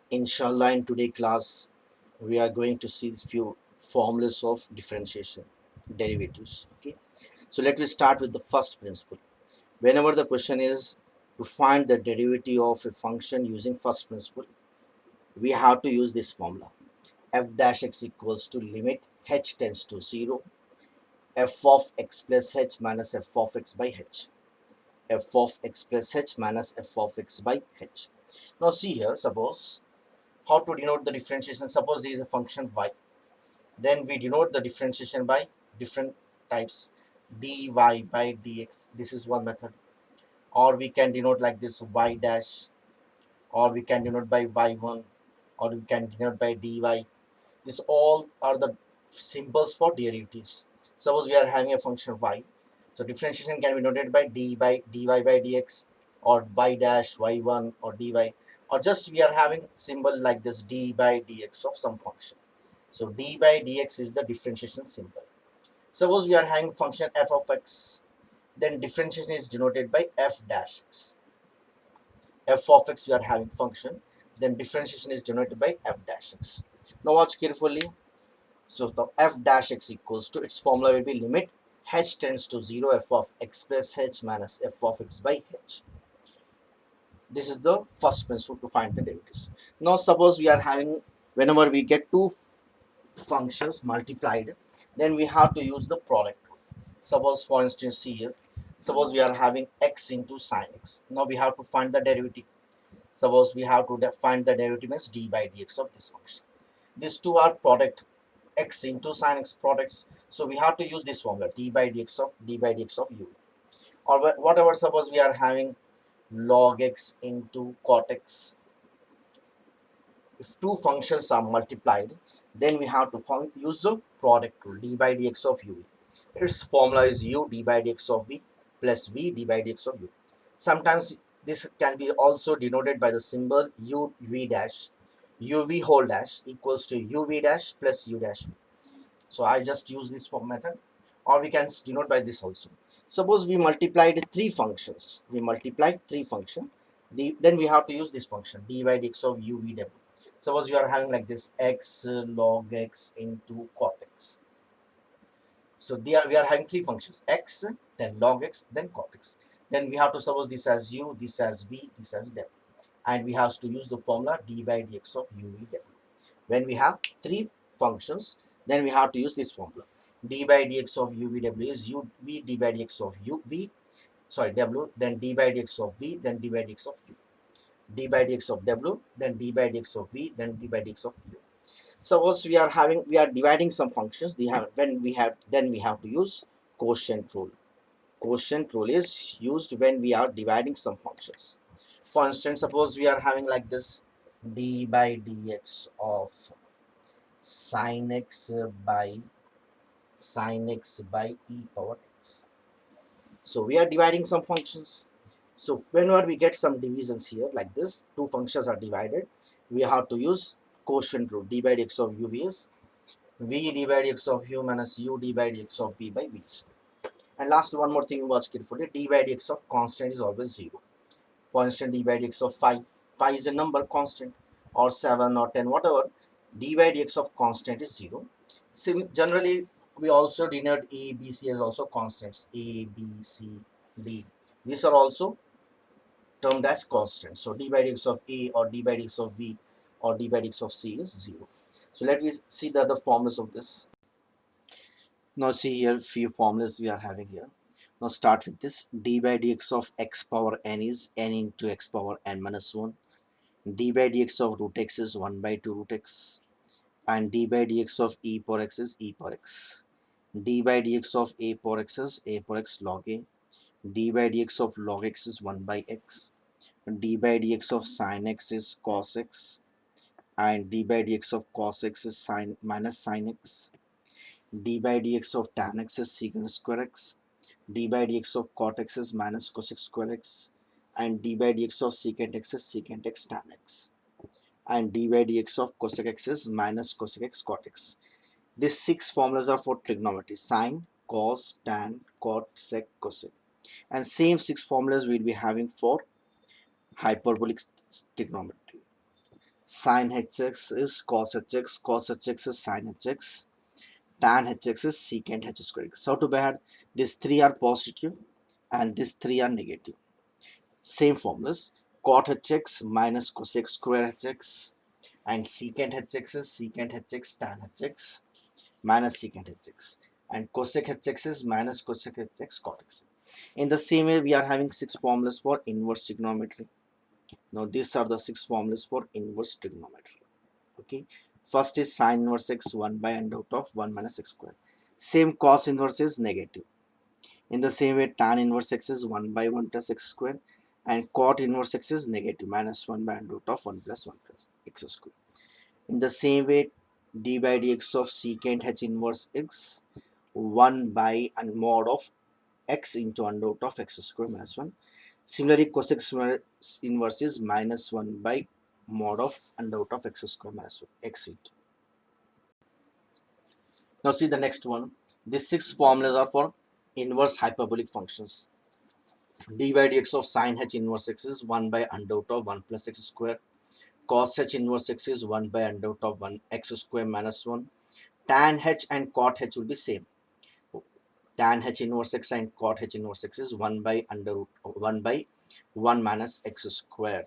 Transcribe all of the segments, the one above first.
Inshallah, in today's class, we are going to see few formulas of differentiation, derivatives. Okay, so let me start with the first principle. Whenever the question is to find the derivative of a function using first principle, we have to use this formula. F dash x equals to limit h tends to 0, f of x plus h minus f of x by h. F of x plus h minus f of x by h. Now see here, suppose how to denote the differentiation. Suppose there is a function y, then we denote the differentiation by different types, dy by dx. This is one method. Or we can denote like this, y dash, or we can denote by y1, or we can denote by dy. This all are the symbols for derivatives. Suppose we are having a function y, so differentiation can be noted by dy by dx, or y dash y1 or dy, or just we are having symbol like this, d by dx of some function. So d by dx is the differentiation symbol. Suppose we are having function f of x, then differentiation is denoted by f dash x. F of x we are having function, then differentiation is denoted by f dash x. Now watch carefully. So the f dash x equals to, its formula will be limit h tends to 0, f of x plus h minus f of x by h. This is the first principle to find the derivatives. Now suppose we are having, whenever we get two functions multiplied, then we have to use the product rule. Suppose for instance, see here, suppose we are having x into sine x. Now we have to find the derivative. Suppose we have to find the derivative as d by dx of this function. These two are product, x into sine x products. So we have to use this formula, d by dx of u. Or whatever, suppose we are having log x into cot x. If two functions are multiplied, then we have to use the product rule, d by dx of u. Its formula is u d by dx of v plus v d by dx of u. Sometimes this can be also denoted by the symbol uv dash, uv whole dash equals to uv dash plus u dash v. So I just use this form method, or we can denote by this also. Suppose we multiplied three functions. We multiplied three functions. Then we have to use this function, d by dx of u v w. Suppose you are having like this, x log x into cot x. So we are having three functions, x, then log x, then cot x. Then we have to suppose this as u, this as v, this as w. And we have to use the formula d by dx of u v w. When we have three functions, then we have to use this formula. D by dx of u v w is u v d by dx of u v, sorry, w, then d by dx of v, then d by dx of u. D by dx of w, then d by dx of v, then d by dx of u. Suppose we are dividing some functions. Then we have to use quotient rule. Quotient rule is used when we are dividing some functions. For instance, suppose we are having like this, d by dx of sin x by e power x. So we are dividing some functions. So whenever we get some divisions here like this, two functions are divided, we have to use quotient rule. D by dx of u v is v d by dx of u minus u d by dx of v by v. And last, one more thing, watch carefully. D by dx of constant is always 0. For instance, d by dx of 5. 5 is a number constant, or 7 or 10, whatever. D by dx of constant is 0. Generally, we also denote a, b, c as also constants. A, b, c, d. These are also termed as constants. So d by dx of a, or d by dx of v, or d by dx of c is 0. So let me see the other formulas of this. Now see here, few formulas we are having here. Now start with this. D by dx of x power n is n into x power n minus 1. D by dx of root x is 1 by 2 root x. And d by dx of e power x is e power x. D by dx of a power x is a power x log a. D by dx of log x is 1 by x. D by dx of sin x is cos x. And d by dx of cos x is sin minus sin x. D by dx of tan x is secant square x. D by dx of cot x is minus cosec square x. And d by dx of secant x is secant x tan x. And d by dx of cosec x is minus cosec x cot x. These six formulas are for trigonometry: sine, cos, tan, cot, sec, cosec. And same six formulas we'll be having for hyperbolic trigonometry. Sin hx is cos hx, cos hx is sin hx, tan hx is secant h square. So to bad, these three are positive and these three are negative. Same formulas, cot hx minus cosec square hx, and secant hx is secant hx tan hx minus secant hx, and cosec hx is minus cosec hx cot hx. In the same way, we are having 6 formulas for inverse trigonometry. Now these are the 6 formulas for inverse trigonometry. Okay, first is sin inverse x 1 by under root of 1 minus x square. Same, cos inverse is negative. In the same way, tan inverse x is 1 by 1 plus x square, and cot inverse x is negative minus 1 by under root of 1 plus x square. In the same way, d by dx of secant h inverse x 1 by and mod of x into under root of x square minus 1. Similarly, cosec inverse is minus 1 by mod of under root of x square minus 1 x into. Now see the next one. These 6 formulas are for inverse hyperbolic functions. D by dx of sin h inverse x is 1 by under root of 1 plus x square. Cos h inverse x is 1 by under root of 1 x square minus 1. Tan h and cot h will be same. Tan h inverse x and cot h inverse x is 1 by under root 1 by 1 minus x square.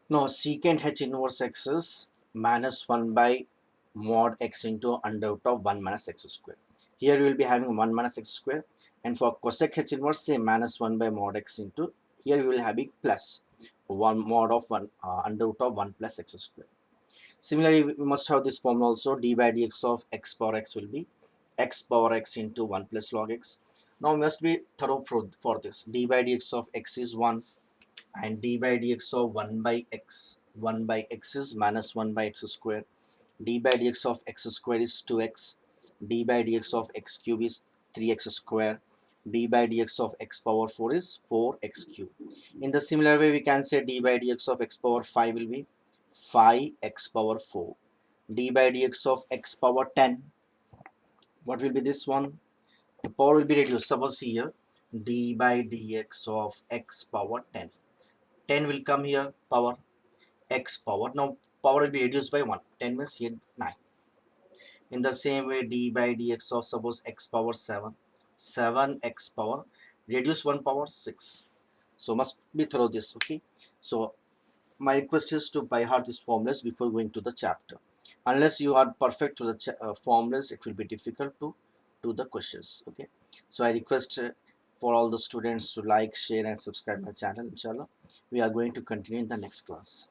Now secant h inverse x is minus 1 by mod x into under root of 1 minus x square. Here we will be having 1 minus x square, and for cosec h inverse, say minus 1 by mod x into, here we will having plus 1 mod of 1 under root of 1 plus x square. Similarly, we must have this formula also. D by dx of x power x will be x power x into 1 plus log x. Now we must be thorough for this. D by dx of x is 1, and d by dx of 1 by x is minus 1 by x square. D by dx of x square is 2x. D by dx of x cube is 3x square. D by dx of x power 4 is 4x cube. In the similar way, we can say d by dx of x power 5 will be 5x power 4. D by dx of x power 10, what will be this one? The power will be reduced. Suppose here d by dx of x power 10. 10 will come here, power x power. Now power will be reduced by 1. 10 means here 9. In the same way, d by dx of suppose x power 7. 7x power, reduce 1 power 6. So must be through this. Okay. So my request is to by heart these formulas before going to the chapter. Unless you are perfect to the formulas, it will be difficult to do the questions. Okay. So I request for all the students to like, share and subscribe my channel. Inshallah, we are going to continue in the next class.